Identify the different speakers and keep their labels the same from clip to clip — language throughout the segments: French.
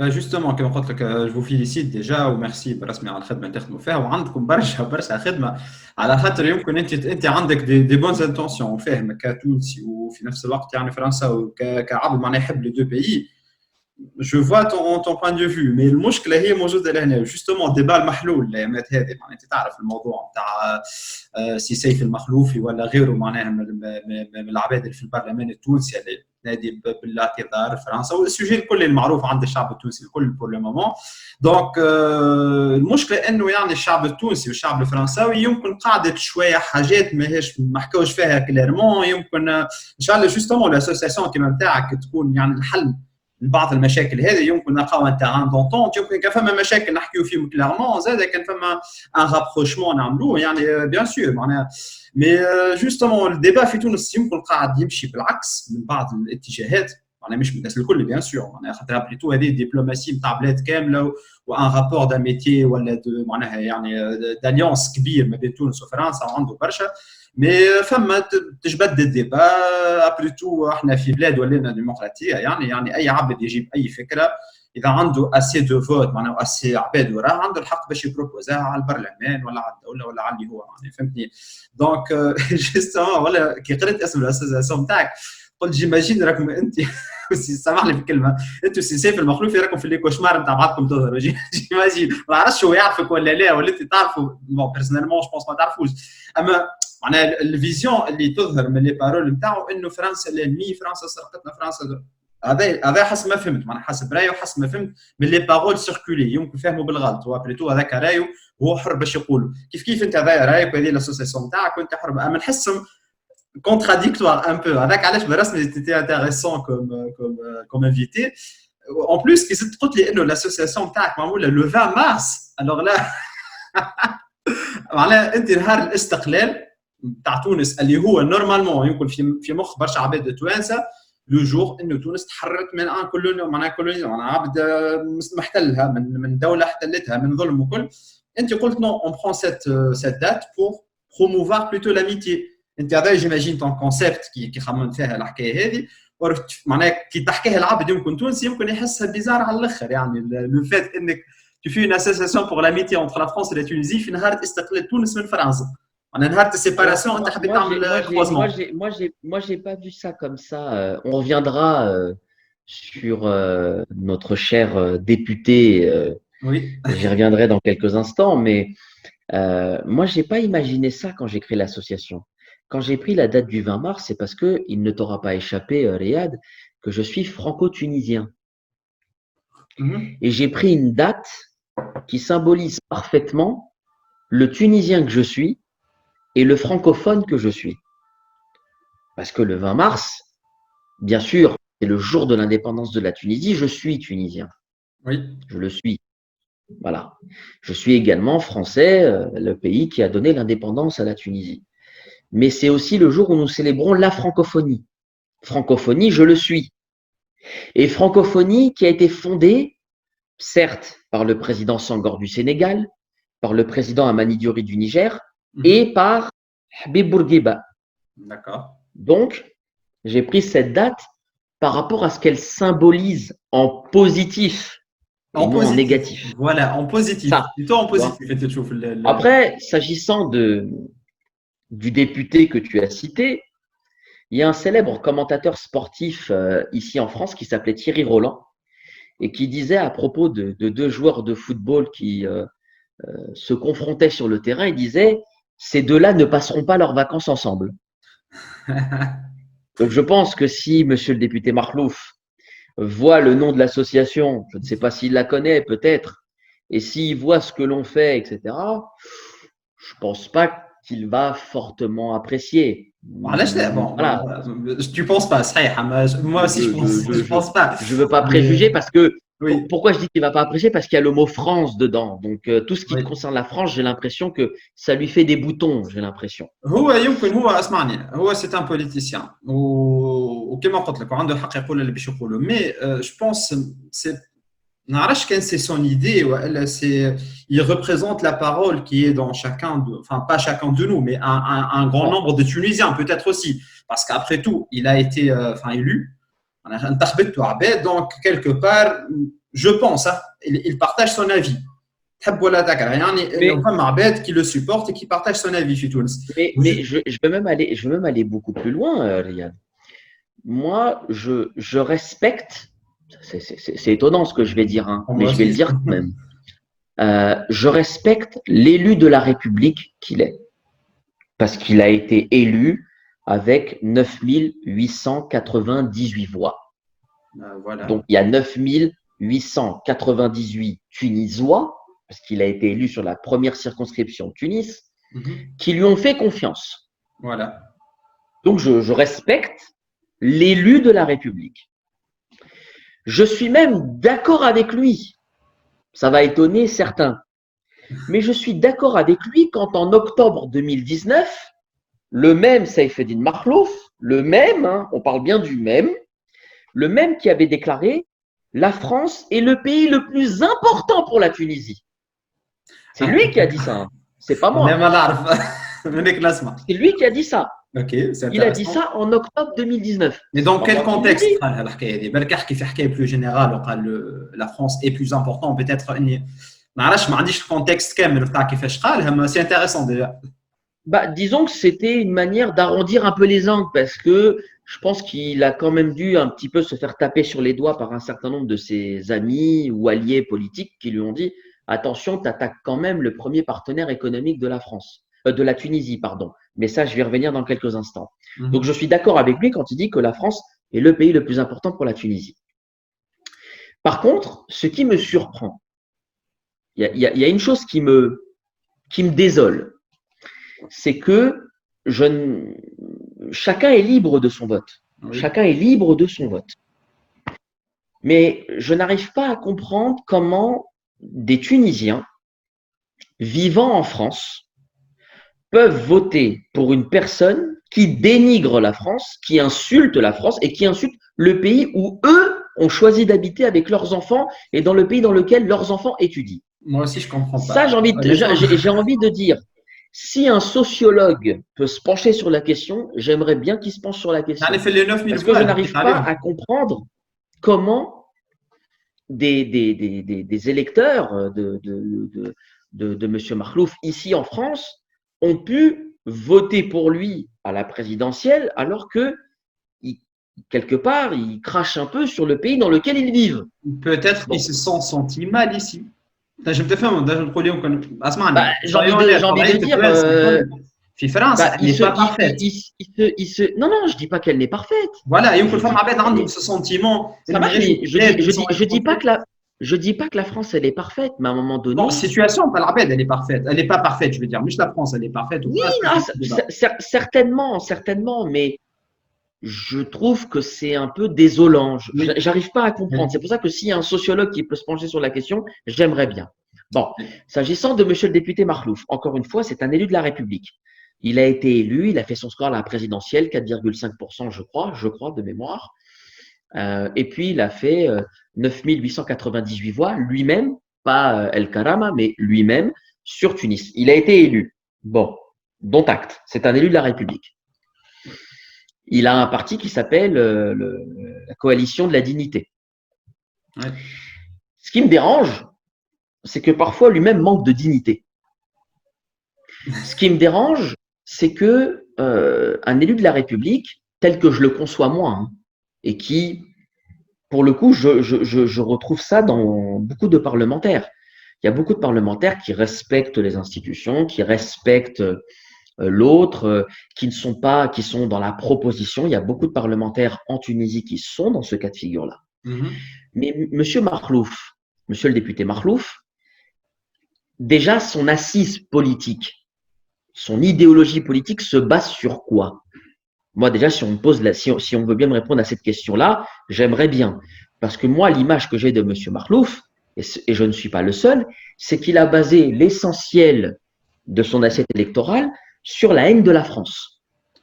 Speaker 1: Justement, كما قلت لك je vous félicite déjà وميرسي برسمي على الخدمة اللي تخدموا فيها وعندكم برشا خدمة على خاطر يمكن انت عندك دي بونز انتونسيون وفاهمك كتونسي وفي نفس الوقت يعني فرنساوي كعبد معناها يحب لي دو بيي. Je vois ton point de vue, mais المشكله هي موجوده لهنا جوستومون ديبا المحلول الايامات هذه معناها انت تعرف الموضوع نتاع سي سيف المخلوفي ولا غيره معناها من العباد اللي في البرلمان التونسي اللي نادي بالاعتذار فرنسا والسوجي الكل المعروف عند الشعب التونسي الكل بور لو مومون. دونك المشكله انه يعني الشعب التونسي والشعب الفرنساوي يمكن قاعده شويه حاجات ماهيش ما حكاوش فيها كليرمون يمكن ان شاء الله جوستومون الاسوسياسيون كيما نتاعك تكون يعني الحل بعض المشاكل هذه يمكن نلقاو ان تيران دونتونت يمكن كان فما مشاكل نحكيو فيهم كلارمون زاد كان فما ان رابروشمون نعملوه يعني بيان سور معناها. مي جوستومون الديبا في تونس يمكن قاعد يمشي بالعكس من بعض الاتجاهات معناها مش من الناس الكل بيان سور معناها خاطر بليتو هذه دبلوماسي نتاع بلاد كامله وان رابور دان ميتي ولا معناها يعني داليونس كبير ما بين تونس وفرنسا وعنده برشا. مي فما تجبد الديبا ابري تو احنا في بلاد ولينا ديمقراطيه يعني اي عبد يجيب اي فكره اذا عنده اسي دو فوت معناها اسي عباد وراه عنده الحق باش يبروبوزاها على البرلمان ولا على الدوله ولا على اللي هو يعني فهمتني. دونك جوستومون ولا كي قريت اسم الاسوسياسيون نتاعك قلت جيماجين راكم انت سامحني في الكلمه انتوا سيف المخلوفي راكم في لي كوشمار نتاع بعضكم تظهروا جيماجين ما نعرفش هو يعرفك ولا لا ولا انت تعرفوا بون بيرسونيلمون جو بونس ما تعرفوش. اما معناها الفيزيون اللي تظهر من لي بارول نتاعو انه فرنسا للمي فرنسا سرقتنا فرنسا هذا حسب ما فهمت معناها حسب رايه وحسب ما فهمت من لي بارول سيركولي يمكن فهموا بالغلط هو بريتو هذاك رايه وهو حر باش يقولوا كيف انت هذا رايك وهذه الاسوسياسيون نتاعك وانت حر اما نحسهم contradictoire un peu avec علاش برسمي c'était intéressant comme invité en plus كي زدت قلت لي انه الاسوسياسيون نتاعك معموله لو 20 مارس alors là معناها انت نهار الاستقلال تاع تونس اللي هو نورمالمون يمكن في مخ برشا عباد توانسه لو جور انه تونس تحررت من ان كولونيا معناها عبد محتلها من دوله احتلتها من ظلم وكل. انت قلت نو اون برون سيت دات بور promouvoir plutôt l'amitié. انت هذا جيماجين طون كونسيبت كي خممت فيها الحكايه هذه معناها كي تحكيها العبد يمكن تونسي يمكن يحسها بيزار على الاخر يعني لو فات انك tu fais une association pour l'amitié entre la France et la Tunisie في نهار استقلال تونس من فرنسا انا نهار السيباراسيون انت حبيت تعمل كروزمون.
Speaker 2: Moi, j'ai pas vu ça comme ça. On reviendra sur notre cher député.
Speaker 1: Oui.
Speaker 2: J'y reviendrai dans quelques instants, mais moi, j'ai pas imaginé ça quand j'ai créé l'association. Quand j'ai pris la date du 20 mars, c'est parce que il ne t'aura pas échappé, Riyad, que je suis franco-tunisien. Et j'ai pris une date qui symbolise parfaitement le Tunisien que je suis et le francophone que je suis. Parce que le 20 mars, bien sûr, c'est le jour de l'indépendance de la Tunisie, je suis tunisien.
Speaker 1: Oui.
Speaker 2: Je le suis. Voilà. Je suis également français, le pays qui a donné l'indépendance à la Tunisie. Mais c'est aussi le jour où nous célébrons la francophonie. Francophonie, je le suis. Et francophonie qui a été fondée, certes, par le président Senghor du Sénégal, par le président Amani Diori du Niger et par Habib Bourguiba.
Speaker 1: D'accord.
Speaker 2: Donc, j'ai pris cette date par rapport à ce qu'elle symbolise en positif. En non en négatif.
Speaker 1: Voilà, en positif.
Speaker 2: Ça.
Speaker 1: Plutôt en positif.
Speaker 2: Après, s'agissant du député que tu as cité, il y a un célèbre commentateur sportif ici en France qui s'appelait Thierry Roland et qui disait à propos de deux joueurs de football qui se confrontaient sur le terrain, il disait « Ces deux-là ne passeront pas leurs vacances ensemble ». Donc je pense que si monsieur le député Marlouf voit le nom de l'association, je ne sais pas s'il la connaît peut-être, et s'il voit ce que l'on fait, etc., je ne pense pas qu'il va fortement apprécier.
Speaker 1: علاش لا bon voilà. Tu penses pas صحيح moi aussi je pense pas.
Speaker 2: Je veux pas préjuger parce que
Speaker 1: oui.
Speaker 2: Pourquoi je dis qu'il va pas apprécier? Parce qu'il y a le mot France dedans. Donc tout ce qui
Speaker 1: oui.
Speaker 2: concerne la France, j'ai l'impression que ça lui fait des boutons, j'ai l'impression.
Speaker 1: هو يمكن هو اسمعني هو سي ان بوليتيسيان وكما قلت لك عنده الحق يقول اللي باش يقوله مي جو بونس سي نعرفش كان c'est son idée ou c'est il représente la parole qui est dans chacun enfin pas chacun de nous mais un grand nombre de Tunisiens peut-être aussi parce qu'après tout il a été élu Donc, quelque part, je pense, hein, il partage son avis. Il y a un Abed qui le supporte et qui partage son avis chez Tunis.
Speaker 2: Mais je veux même aller beaucoup plus loin, Riyad. Moi, je respecte, c'est étonnant ce que je vais dire, hein, mais je vais le dire quand même. Je respecte l'élu de la République qu'il est, parce qu'il a été élu avec 9 898 voix.
Speaker 1: Voilà.
Speaker 2: Donc, il y a 9 898 Tunisois, parce qu'il a été élu sur la première circonscription de Tunis, qui lui ont fait confiance.
Speaker 1: Voilà.
Speaker 2: Donc, je respecte l'élu de la République. Je suis même d'accord avec lui. Ça va étonner certains. Mais je suis d'accord avec lui quand en octobre 2019, le même Saïfeddine Makhlouf, le même, hein, on parle bien du même, le même qui avait déclaré « La France est le pays le plus important pour la Tunisie ». C'est lui qui a dit ça, hein. C'est pas moi. C'est lui qui a dit ça.
Speaker 1: Okay,
Speaker 2: il a dit ça en octobre 2019.
Speaker 1: Mais dans quel contexte plus général, la France est plus importante, peut-être. Le contexte, c'est intéressant déjà.
Speaker 2: Disons que c'était une manière d'arrondir un peu les angles parce que je pense qu'il a quand même dû un petit peu se faire taper sur les doigts par un certain nombre de ses amis ou alliés politiques qui lui ont dit « Attention, tu attaques quand même le premier partenaire économique de la France, de la Tunisie, pardon. » Mais ça, je vais y revenir dans quelques instants. Donc, je suis d'accord avec lui quand il dit que la France est le pays le plus important pour la Tunisie. Par contre, ce qui me surprend, il y a une chose qui me désole, c'est que chacun est libre de son vote. Oui. Chacun est libre de son vote. Mais je n'arrive pas à comprendre comment des Tunisiens vivant en France peuvent voter pour une personne qui dénigre la France, qui insulte la France et qui insulte le pays où eux ont choisi d'habiter avec leurs enfants et dans le pays dans lequel leurs enfants étudient.
Speaker 1: Moi aussi, je comprends pas.
Speaker 2: Ça, j'ai envie de dire, si un sociologue peut se pencher sur la question, j'aimerais bien qu'il se penche sur la question. Parce que je n'arrive pas à comprendre comment des électeurs de M. Makhlouf ici en France ont pu voter pour lui à la présidentielle alors que quelque part, ils crachent un peu sur le pays dans lequel ils vivent.
Speaker 1: Peut-être qu'ils se sont sentis mal ici. J'ai envie de
Speaker 2: dire,
Speaker 1: elle n'est pas parfaite.
Speaker 2: Non, je dis pas qu'elle n'est parfaite.
Speaker 1: Voilà, il faut faire ce sentiment.
Speaker 2: Je dis pas que la France, elle est parfaite, mais à un moment donné…
Speaker 1: Non, situation, elle est parfaite. Elle n'est pas parfaite, je veux dire. Mais la France, elle est parfaite.
Speaker 2: Oui, certainement, mais je trouve que c'est un peu désolant. J'arrive pas à comprendre. C'est pour ça que s'il y a un sociologue qui peut se pencher sur la question, j'aimerais bien. Bon, s'agissant de monsieur le député Makhlouf, encore une fois, c'est un élu de la République. Il a été élu, il a fait son score à la présidentielle, 4,5%, je crois, de mémoire. Et puis, il a fait 9 898 voix lui-même, pas El Karama, mais lui-même, sur Tunis. Il a été élu. Bon, dont acte. C'est un élu de la République. Il a un parti qui s'appelle la Coalition de la Dignité. Ouais. Ce qui me dérange, c'est que parfois lui-même manque de dignité. Ce qui me dérange, c'est que un élu de la République, tel que je le conçois moi, hein, et qui, pour le coup, je retrouve ça dans beaucoup de parlementaires. Il y a beaucoup de parlementaires qui respectent les institutions, qui respectent l'autre, qui sont dans la proposition. Il y a beaucoup de parlementaires en Tunisie qui sont dans ce cas de figure-là. Mais monsieur le député Makhlouf, déjà son assise politique, son idéologie politique se base sur quoi? Moi, déjà, si on veut bien me répondre à cette question-là, j'aimerais bien. Parce que moi, l'image que j'ai de monsieur Makhlouf, et je ne suis pas le seul, c'est qu'il a basé l'essentiel de son assiette électorale sur la haine de la France.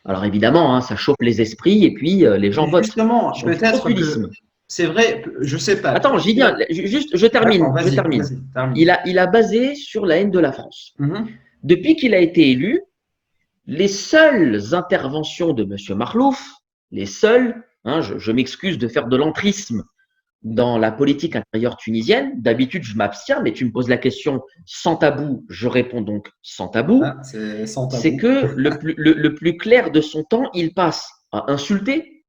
Speaker 2: Alors évidemment, hein, ça chauffe les esprits et puis les gens votent.
Speaker 1: Justement, peut-être que c'est vrai, je ne sais pas.
Speaker 2: Attends, j'y viens. Juste, je termine. Il a basé sur la haine de la France. Depuis qu'il a été élu, les seules interventions de M. Makhlouf, les seules, Hein, je m'excuse de faire de l'entrisme dans la politique intérieure tunisienne. D'habitude, je m'abstiens, mais tu me poses la question sans tabou, je réponds donc sans tabou.
Speaker 1: Ah, c'est sans
Speaker 2: C'est
Speaker 1: tabou.
Speaker 2: que le plus clair de son temps, il passe à insulter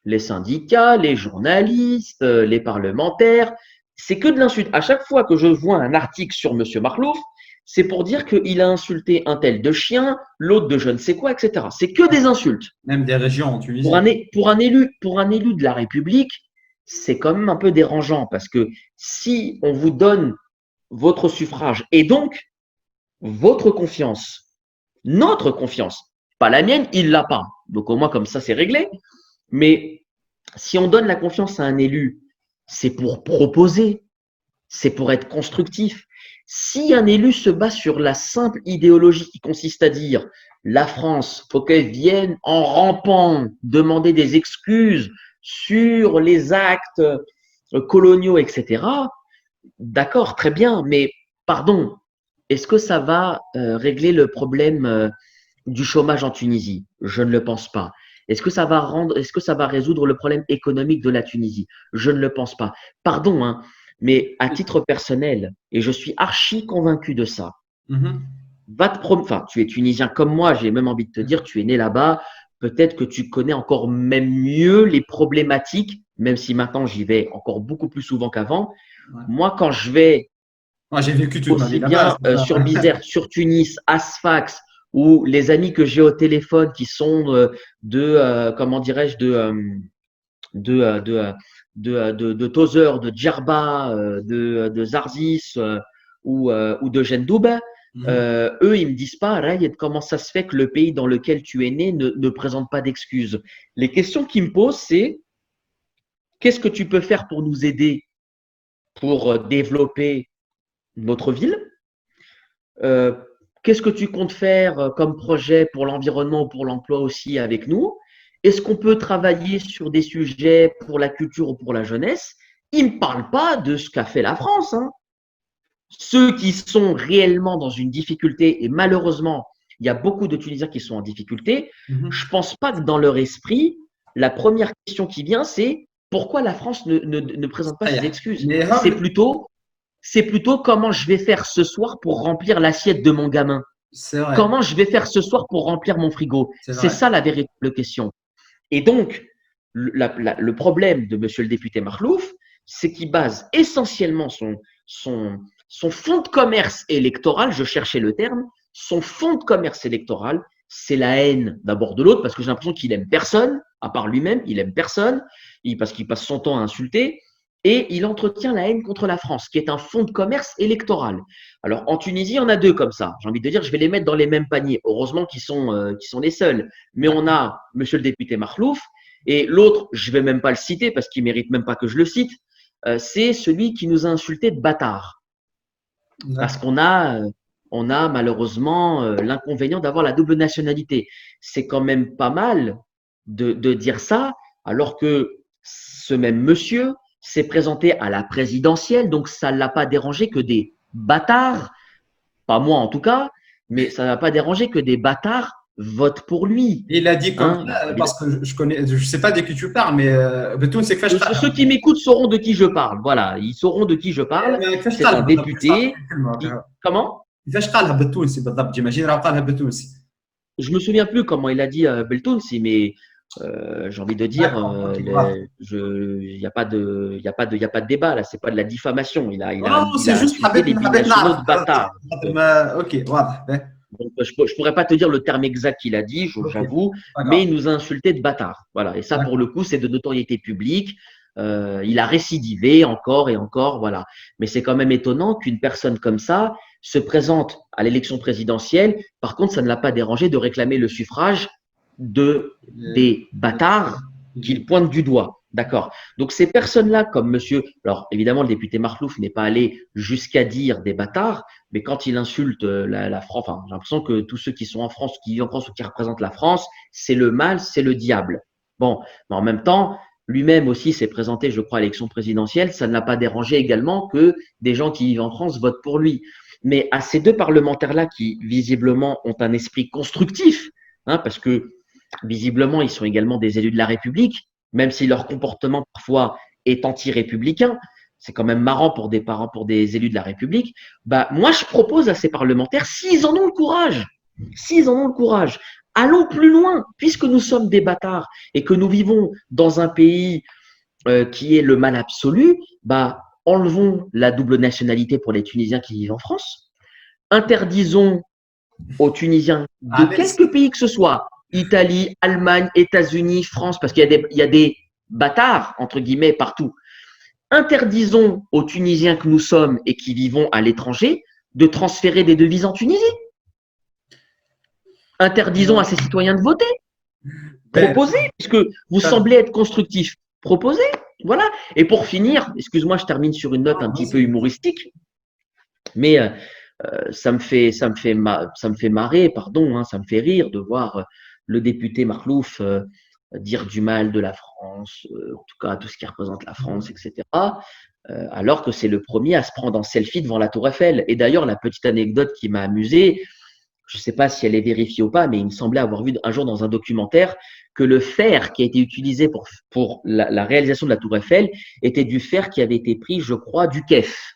Speaker 2: les syndicats, les journalistes, les parlementaires. C'est que de l'insulte. À chaque fois que je vois un article sur M. Marlouf, c'est pour dire qu'il a insulté un tel de chien, l'autre de je ne sais quoi, etc. C'est que des insultes.
Speaker 1: Même des régions en
Speaker 2: Pour un,
Speaker 1: Tunisie.
Speaker 2: pour un élu de la République, c'est quand même un peu dérangeant parce que si on vous donne votre suffrage et donc votre confiance, notre confiance, pas la mienne, il l'a pas. Donc au moins comme ça c'est réglé. Mais si on donne la confiance à un élu, c'est pour proposer, c'est pour être constructif. Si un élu se base sur la simple idéologie qui consiste à dire la France, faut qu'elle vienne en rampant demander des excuses sur les actes coloniaux, etc. D'accord, très bien, mais pardon, est-ce que ça va régler le problème du chômage en Tunisie? Je ne le pense pas. Est-ce que ça va résoudre le problème économique de la Tunisie? Je ne le pense pas. Pardon, hein, mais à titre personnel, et je suis archi convaincu de ça,
Speaker 1: Mhm.
Speaker 2: enfin, tu es tunisien comme moi, j'ai même envie de te dire, tu es né là-bas, peut-être que tu connais encore même mieux les problématiques, même si maintenant j'y vais encore beaucoup plus souvent qu'avant.
Speaker 1: Ouais.
Speaker 2: Moi, quand je vais
Speaker 1: Moi, j'ai vécu toute ma vie
Speaker 2: aussi
Speaker 1: là-bas.
Speaker 2: bien sur Bizerte, sur Tunis, à Sfax, ou les amis que j'ai au téléphone qui sont comment dirais-je, de, euh, de, euh, de Tozeur, de Djerba, de Zarzis ou de Gendoub,
Speaker 1: Mhm.
Speaker 2: eux, ils me disent pas, Rayed, comment ça se fait que le pays dans lequel tu es né ne présente pas d'excuses. Les questions qu'ils me posent, c'est qu'est-ce que tu peux faire pour nous aider pour développer notre ville? Euh, Qu'est-ce que tu comptes faire comme projet pour l'environnement ou pour l'emploi aussi avec nous? Est-ce qu'on peut travailler sur des sujets pour la culture ou pour la jeunesse? Ils ne me parlent pas de ce qu'a fait la France, hein. Ceux qui sont réellement dans une difficulté, et malheureusement, il y a beaucoup de Tunisiens qui sont en difficulté, je
Speaker 1: Mhm.
Speaker 2: ne pense pas que dans leur esprit, la première question qui vient, c'est pourquoi la France ne présente pas ses
Speaker 1: صحيح.
Speaker 2: excuses?
Speaker 1: Mais
Speaker 2: C'est plutôt comment je vais faire ce soir pour remplir l'assiette de mon gamin.
Speaker 1: c'est vrai,
Speaker 2: Comment je vais faire ce soir pour remplir mon frigo?
Speaker 1: c'est
Speaker 2: C'est
Speaker 1: vrai.
Speaker 2: ça la véritable question. Et donc, le problème de monsieur le député Marlouf, c'est qu'il base essentiellement son, son fonds de commerce électoral, je cherchais le terme, son fonds de commerce électoral, c'est la haine d'abord de l'autre, parce que j'ai l'impression qu'il aime personne, à part lui-même, il aime personne, parce qu'il passe son temps à insulter, et il entretient la haine contre la France, qui est un fonds de commerce électoral. Alors en Tunisie, on a deux comme ça. J'ai envie de dire, je vais les mettre dans les mêmes paniers. Heureusement qu'ils sont les seuls. Mais on a monsieur le député Marlouf, et l'autre, je ne vais même pas le citer parce qu'il ne mérite même pas que je le cite, c'est celui qui nous a insulté de bâtard. Parce
Speaker 1: D'accord.
Speaker 2: qu'on a malheureusement l'inconvénient d'avoir la double nationalité. C'est quand même pas mal de dire ça, alors que ce même monsieur s'est présenté à la présidentielle, donc ça ne l'a pas dérangé que des bâtards, pas moi en tout cas, mais ça ne l'a pas dérangé que des bâtards votent pour lui.
Speaker 1: Il a dit comme
Speaker 2: Hein.
Speaker 1: ça, parce que je connais, je sais pas de qui tu parles, mais Betoun, c'est كيفاش
Speaker 2: Ceux
Speaker 1: قالها.
Speaker 2: qui m'écoutent sauront de qui je parle. Voilà, ils sauront de qui je parle.
Speaker 1: كيفاش
Speaker 2: C'est
Speaker 1: قالها
Speaker 2: un
Speaker 1: بالضبط؟ كيفاش تعطيني
Speaker 2: député qui…
Speaker 1: الكلمة؟
Speaker 2: Comment?
Speaker 1: كيفاش قالها بالتونسي بالضبط؟ جيماجين راه قالها بالتونسي.
Speaker 2: Je me souviens plus comment il a dit Beltounsi, mais j'ai envie de dire,
Speaker 1: D'accord, ok, voilà.
Speaker 2: il n'y a pas de, il y a pas de, il y a pas de débat là. C'est pas de la diffamation. Il a, il
Speaker 1: Non,
Speaker 2: a,
Speaker 1: non,
Speaker 2: il
Speaker 1: c'est
Speaker 2: a
Speaker 1: juste
Speaker 2: insulté les
Speaker 1: حبيت نعرف
Speaker 2: binationaux de bâtards.
Speaker 1: اوكي واضح باهي.
Speaker 2: Je pourrais pas te dire le terme exact qu'il a dit,
Speaker 1: اوكي
Speaker 2: j'avoue,
Speaker 1: pas
Speaker 2: mais
Speaker 1: grave.
Speaker 2: il nous a insulté de bâtards. Voilà. Et ça, pour le
Speaker 1: D'accord.
Speaker 2: coup, c'est de notoriété publique. Il a récidivé encore et encore, voilà. Mais c'est quand même étonnant qu'une personne comme ça se présente à l'élection présidentielle. Par contre, ça ne l'a pas dérangé de réclamer le suffrage des bâtards qu'il pointe du doigt. D'accord. Donc ces personnes-là, comme monsieur, alors évidemment le député Marlouf n'est pas allé jusqu'à dire des bâtards, mais quand il insulte la France, enfin, j'ai l'impression que tous ceux qui sont en France, qui vivent en France ou qui représentent la France, c'est le mal, c'est le diable. Bon, mais en même temps, lui-même aussi s'est présenté, je crois, à l'élection présidentielle. Ça ne l'a pas dérangé également que des gens qui vivent en France votent pour lui. Mais à ces deux parlementaires-là qui, visiblement, ont un esprit constructif, hein, parce que visiblement, ils sont également des élus de la République, même si leur comportement parfois est anti-républicain. C'est quand même marrant pour des parents, pour des élus de la République. Bah, moi, je propose à ces parlementaires, s'ils en ont le courage, s'ils en ont le courage, allons plus loin, puisque nous sommes des bâtards et que nous vivons dans un pays qui est le mal absolu, bah, enlevons la double nationalité pour les Tunisiens qui vivent en France, interdisons aux Tunisiens de quelque pays que ce soit, Italie, Allemagne, États-Unis, France, parce qu'il y a des bâtards, entre guillemets, partout. Interdisons aux Tunisiens que nous sommes et qui vivons à l'étranger de transférer des devises en Tunisie. Interdisons à ces citoyens de voter. Proposez, puisque vous semblez être constructif. Proposez, voilà. Et pour finir, excuse-moi, je termine sur une note un petit peu humoristique, mais ça me fait marrer, pardon, hein, ça me fait rire de voir le député Marlouf dire du mal de la France, en tout cas tout ce qui représente la France, etc. Alors que c'est le premier à se prendre en selfie devant la Tour Eiffel. Et d'ailleurs, la petite anecdote qui m'a amusé, je ne sais pas si elle est vérifiée ou pas, mais il me semblait avoir vu un jour dans un documentaire que le fer qui a été utilisé pour la réalisation de la Tour Eiffel était du fer qui avait été pris, je crois, du Kef.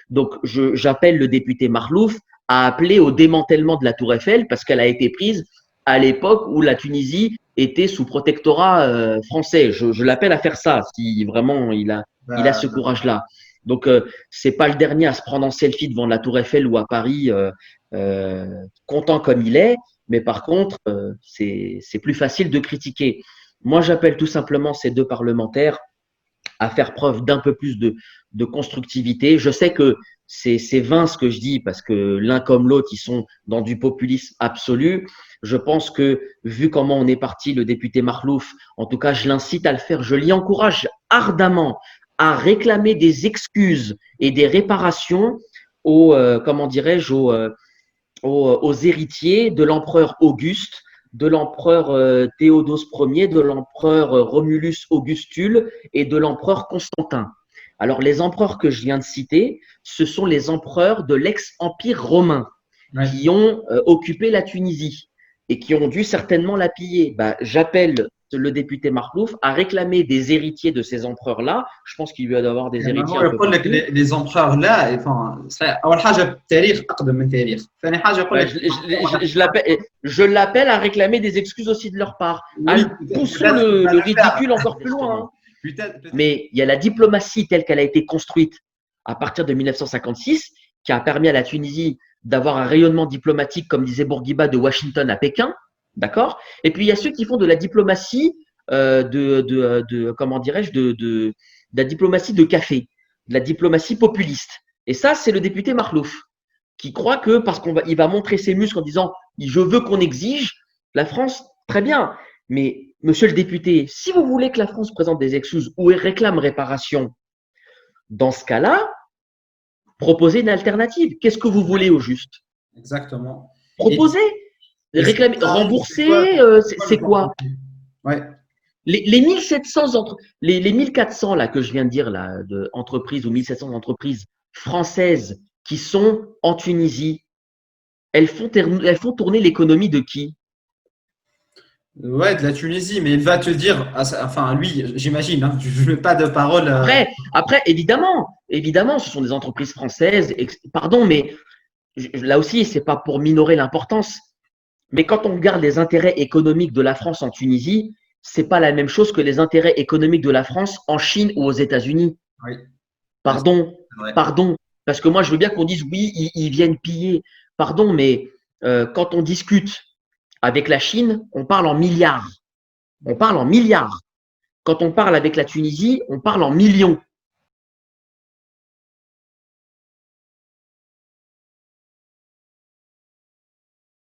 Speaker 2: Donc, j'appelle le député Marlouf à appeler au démantèlement de la Tour Eiffel parce qu'elle a été prise à l'époque où la Tunisie était sous protectorat français. Je l'appelle à faire ça, si vraiment il a ce courage-là. Donc, c'est pas le dernier à se prendre en selfie devant la Tour Eiffel ou à Paris, content comme il est, mais par contre, c'est plus facile de critiquer. Moi, j'appelle tout simplement ces deux parlementaires à faire preuve d'un peu plus de constructivité. Je sais que c'est vain ce que je dis parce que l'un comme l'autre, ils sont dans du populisme absolu. Je pense que vu comment on est parti, le député Marlouf, en tout cas, je l'incite à le faire. Je l'y encourage ardemment à réclamer des excuses et des réparations aux, comment dirais-je, aux héritiers de l'empereur Auguste, de l'empereur Théodose Ier, de l'empereur Romulus Augustule et de l'empereur Constantin. Alors, les empereurs que je viens de citer, ce sont les empereurs de l'ex-empire romain qui ont occupé la Tunisie et qui ont dû certainement la piller. Bah, j'appelle le député Marlouf à réclamer des héritiers de ces empereurs-là. Je pense qu'il lui a d'avoir des héritiers un peu
Speaker 1: يقول لك les empereurs là, enfin, اول حاجه التاريخ اقدم من التاريخ، ثاني حاجه يقول لك
Speaker 2: je l'appelle à réclamer des excuses aussi de leur part. Poussons le ridicule encore plus loin. Mais il y a la diplomatie telle qu'elle a été construite à partir de 1956 qui a permis à la Tunisie d'avoir un rayonnement diplomatique, comme disait Bourguiba, de Washington à Pékin. D'accord. Et puis il y a ceux qui font de la diplomatie comment dirais-je de la diplomatie de café, de la diplomatie populiste. Et ça, c'est le député Marlouf qui croit que parce il va montrer ses muscles en disant je veux qu'on exige la France, très bien. Mais monsieur le député, si vous voulez que la France présente des excuses ou réclame réparation, dans ce cas-là, proposez une alternative. Qu'est-ce que vous voulez au juste?
Speaker 1: Exactement.
Speaker 2: Proposez. Réclamer, rembourser, c'est quoi?
Speaker 1: Ouais.
Speaker 2: Les 1700 les 1400 là que je viens de dire là de entreprises ou 1700 entreprises françaises qui sont en Tunisie, elles font tourner l'économie de qui?
Speaker 1: Ouais, de la Tunisie, mais il va te dire, enfin lui, j'imagine, hein, je ne mets pas de parole.
Speaker 2: Après, évidemment, ce sont des entreprises françaises. Pardon, mais là aussi, c'est pas pour minorer l'importance. Mais quand on regarde les intérêts économiques de la France en Tunisie, c'est pas la même chose que les intérêts économiques de la France en Chine ou aux États-Unis.
Speaker 1: Oui.
Speaker 2: Pardon. Parce que moi, je veux bien qu'on dise oui, ils viennent piller. Pardon, mais quand on discute avec la Chine, on parle en milliards. Quand on parle avec la Tunisie, on parle en millions.